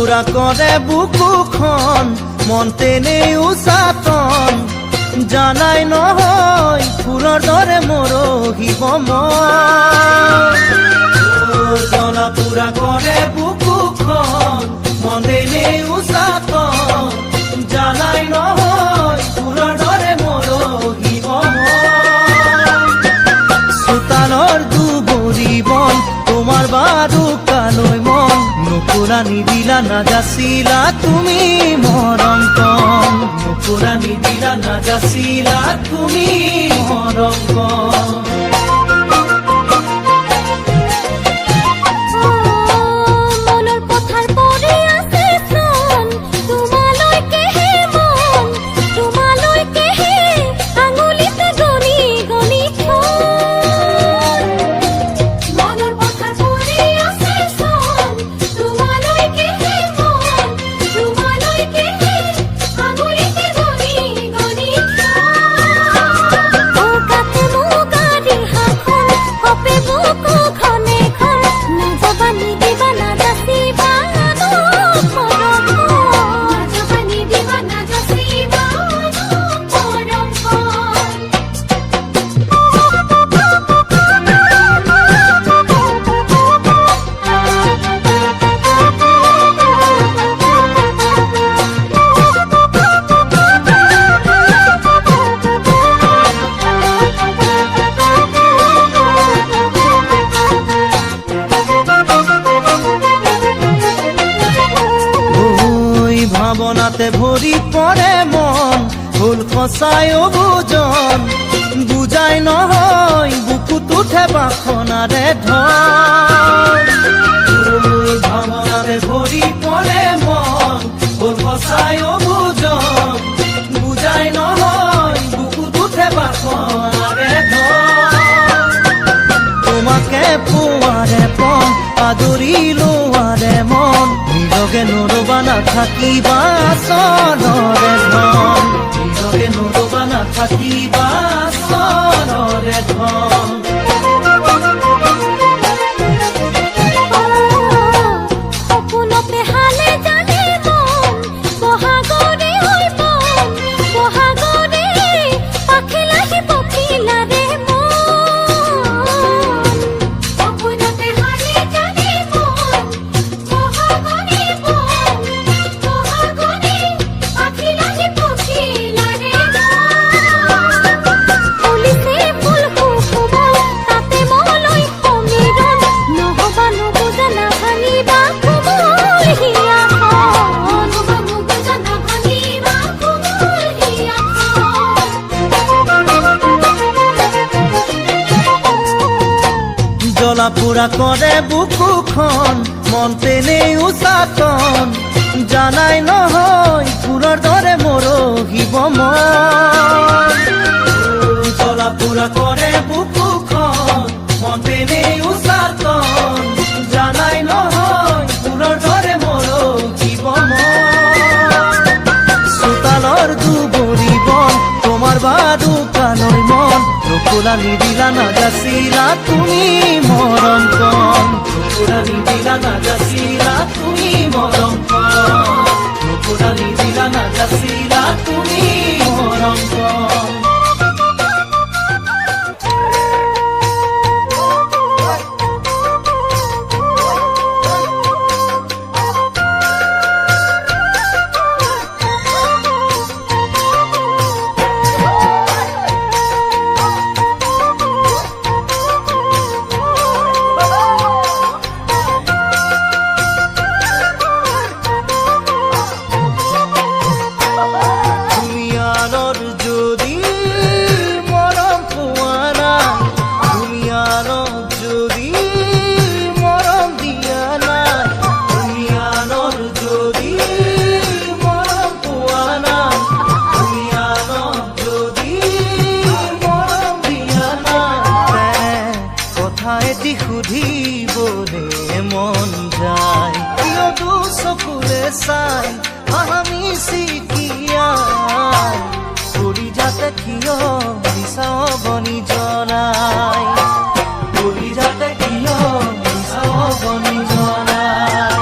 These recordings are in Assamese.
পুৰা কৰে বুকুখন মন তেনেই উচাতন জানাই নহয় ফুলৰ দৰে মৰহিব মন জ্বলা পুৰা কৰে বুকুখন মন তেনেই উচাতন জানাই নহয় ফুলৰ দৰে মৰহিব মন চোতালৰ দুবৰি বন তোমাৰ বাৰুকালৈ মন নুপুৰা নিদিলা নাযাচিলা তুমি মৰম কম নুপুৰা নিদিলা নাযাচিলা তুমি মৰম কম ভাৱনাতে ভৰি পৰে মন ভুল সঁচাই অবুজন বুজাই নহয় বুকুত উঠে বাসনাৰে ধন ভাৱনাতে ভৰি পৰে মন ভুল সঁচাই অবুজন বুজাই নহয় বুকুত উঠে বাসনাৰে ধন তোমাকে পোৱাৰে পন আদৰি লোৱাৰে মন নিজকে নৰবা নাথাকিবা চনৰে ধন নিজকে নৰবা নাথাকিবা চনৰে ধন জ্বলা পুৰা কৰে বুকুখন মন তেনেই উচাতন জানাই নহয় ফুলৰ দৰে মৰহিব মন জ্বলা পুৰা কৰে বুকুখন মন তেনেই উচাতন জানাই নহয় ফুলৰ দৰে মৰহিব মন চোতালৰ দুবৰি বন তোমাৰ বাৰুকালৈ মন নুপুৰা নিদিলা নাযাচিলা তুমি মৰম কম নুপুৰা নিদিলা নাযাচিলা তুমি মৰম কম নুপুৰা নিদিলা নাযাচিলা তুমি মৰম কম সুধিবলে মন যায় কিয় দু চকুৰে চাই আমি চিকিয়াই কৰি যাতে কিয় বিচাও বনি জনাই কৰি যাতে কিয় বিচাও বনি জনাই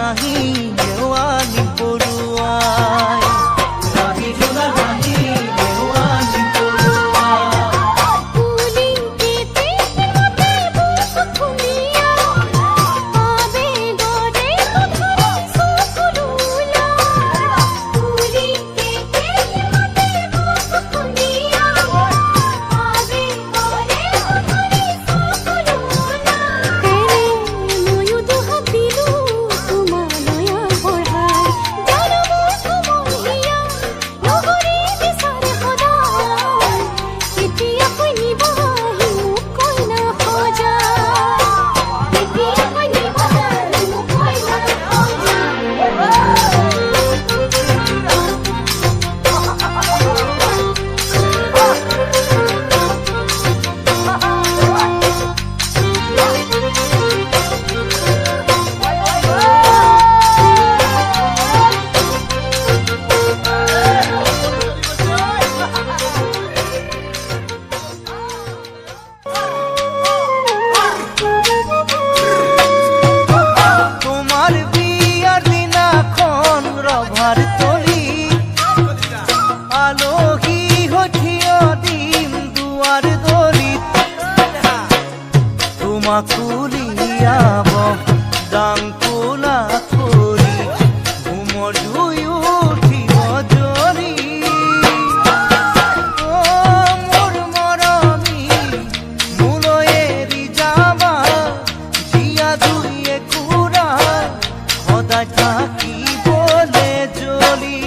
হাঁহি দেৱানী পৰুৱাই ৰাতি জোনাক হাঁহি দেৱানী মাকুলিয়াব ডাংকুলা কৰি ঘুমৰ ধুই উঠিব জৰি মোৰ মৰমী মোলৈ এৰি যাবা জীয়া জুইয়ে কুৰা সদায় থাকিবলে জ্বলি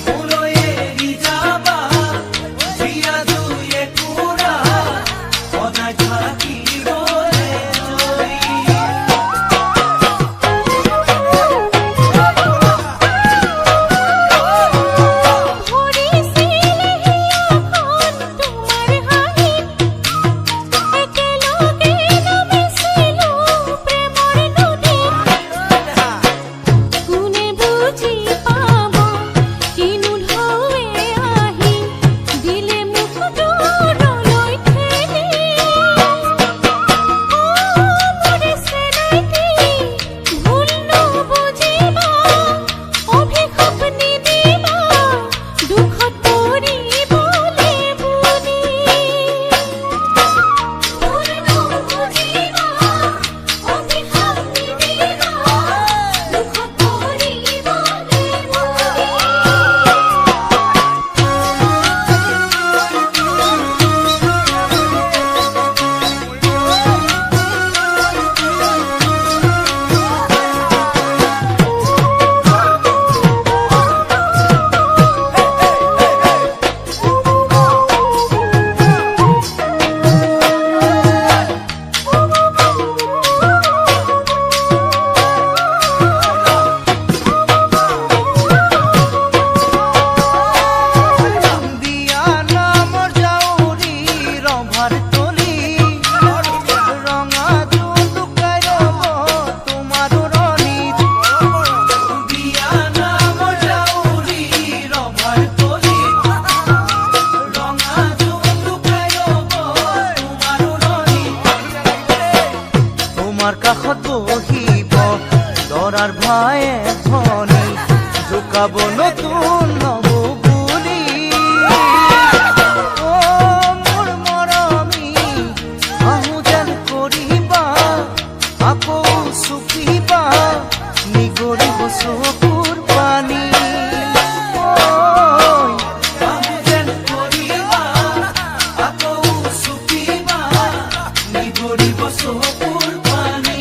মোলৈ এৰি যাবা জীয়া জুইয়ে কুৰা সদায় থাকিবলে জ্বলি তোমাৰ কাষত বহিব লৰাৰ ভায়ে ধনী জোকাব নতুন নব বুলি মোৰ মৰমী আহো যেন কৰিবা আকৌ চুপিবা নিগৰিব চকুৰ পানী আহো যেন কৰিবা আকৌ চুপিবা নিগৰিব চকুৰ পানী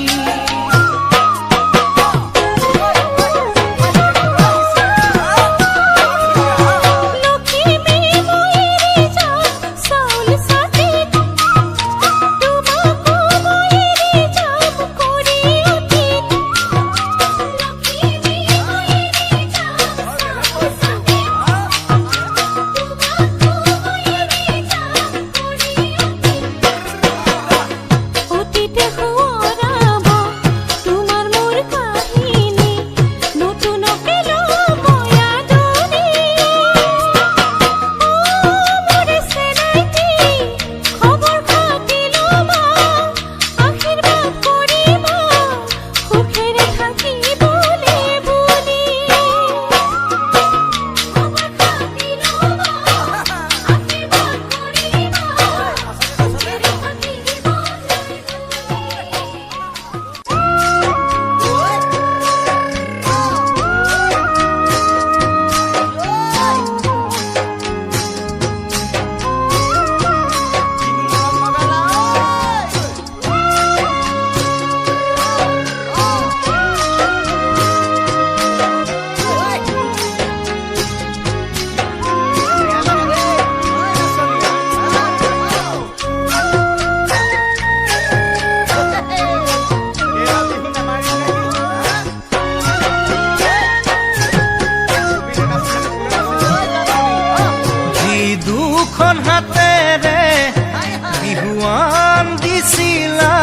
ভুৱান দিছিলা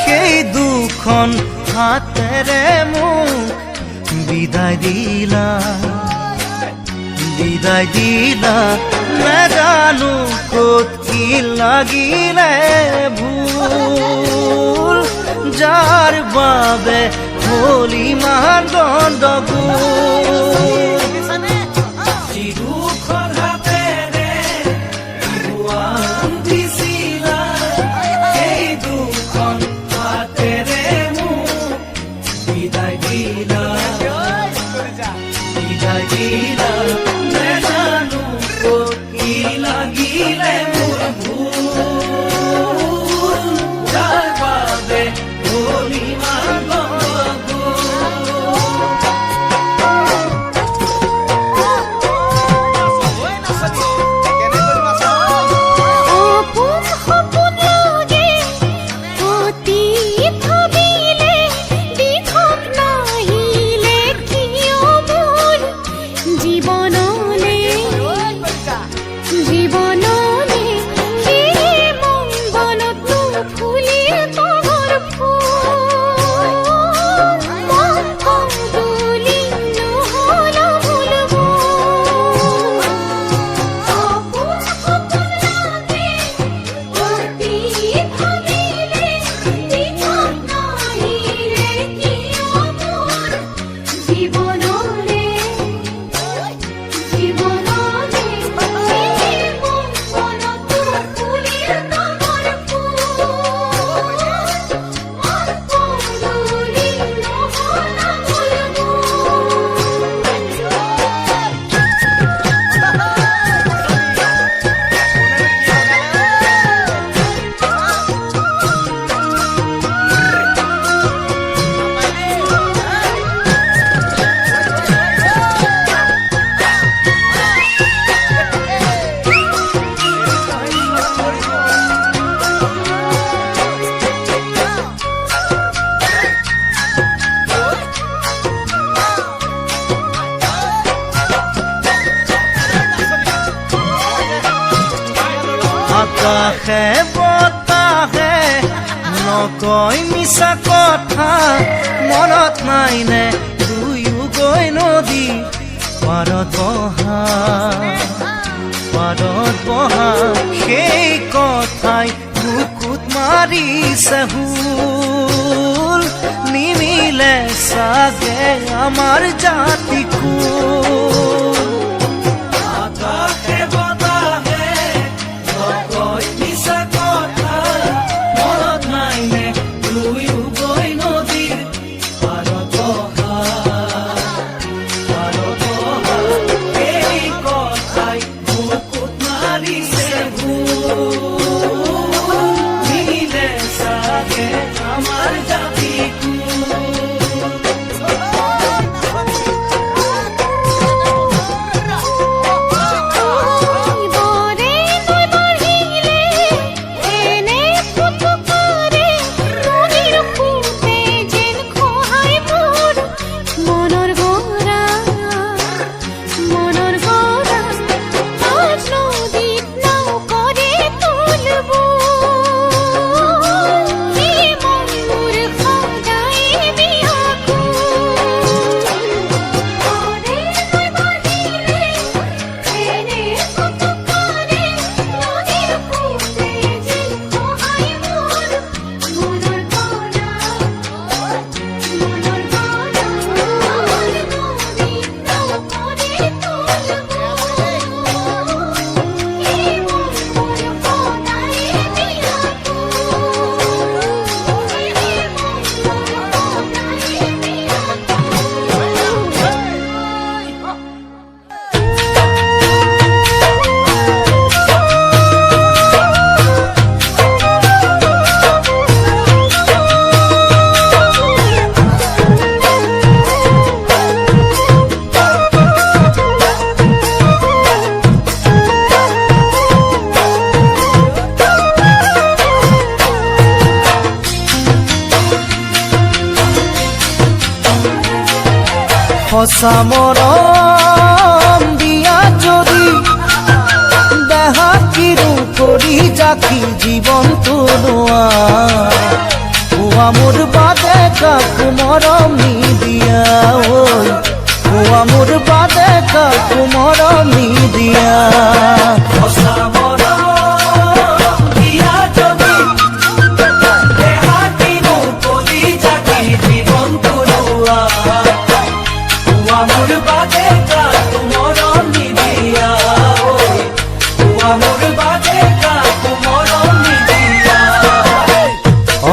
সেই দুখন হাতেৰে মোক বিদায় দিলা নাজানো ক'ত কি লাগিলে ভুল যাৰ বাবে হ'ল ইমান গণ্ডগোল চিৰুখন হাতেৰে ভুৱান দিছিলা সেই দুখন হাতেৰে মোক বিদায় দিলা নাজানো ক'ত কি লাগিলে মোৰ ভুল যাৰ বাবে হ'ল ইমান আকাশে বতাহে নকয় মিছা কথা মনত নাইনে দুয়ো গৈ নদী পাৰত বহা সেই কথাই বুকুত মাৰিছে হুল নিমিলে চাগে আমাৰ জাতিকুল সঁচা মৰম দিয়া যদি দেহা কিৰো কৰি যাক ৰাখি জীৱনটো লোৱা কোৱা মোৰ বাদে কাকো মৰম নিদিয়া ঐ কোৱা মোৰ বাদে কাকো মৰম নিদিয়া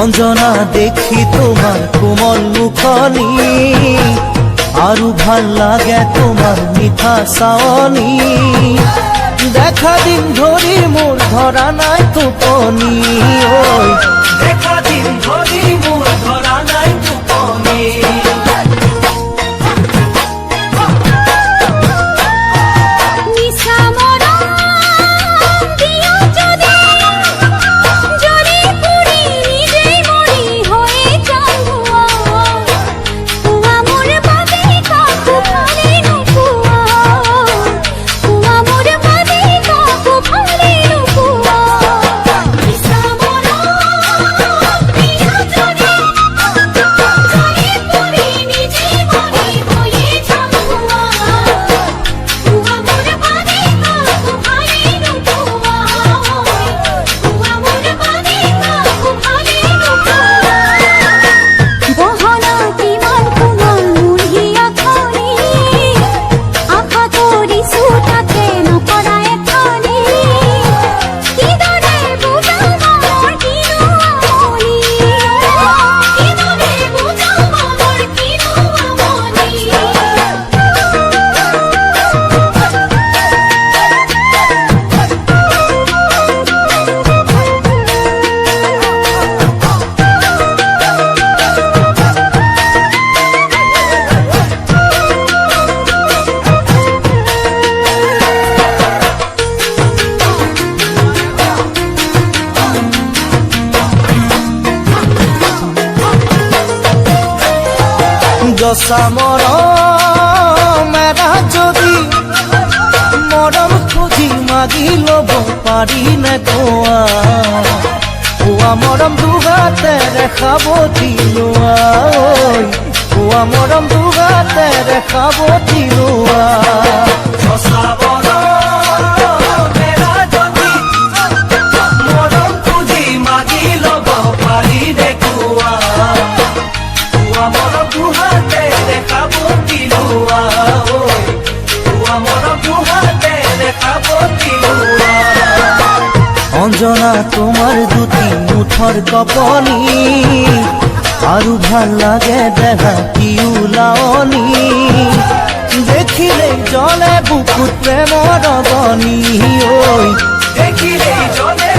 অঞ্জনা দেখি তোমাৰ কোমল মুখনি আৰু ভাল লাগে তোমাৰ মিঠা চাৱনি দেখা দিন ধৰি মোৰ ধৰা নাই টোপনি ঐ দেখা দিন ধৰি মোৰ ধৰা নাই টোপনি যচা মৰম এৰা যদি মৰম খুজি মাগি ল'ব পাৰি নে কোৱা কোৱা মৰম দুগাতেৰে সাৱটি লোৱা কোৱা মৰম দুগাতেৰে সাৱটি লোৱা অঞ্জনা তোমাৰ দুটি মুঠৰ কপনি আৰু ভাল লাগে দেহা কি ওলাৱনি দেখিলেই জ্বলে বুকুত প্ৰেমৰ অগনি ঐ দেখিলেই জ্বলে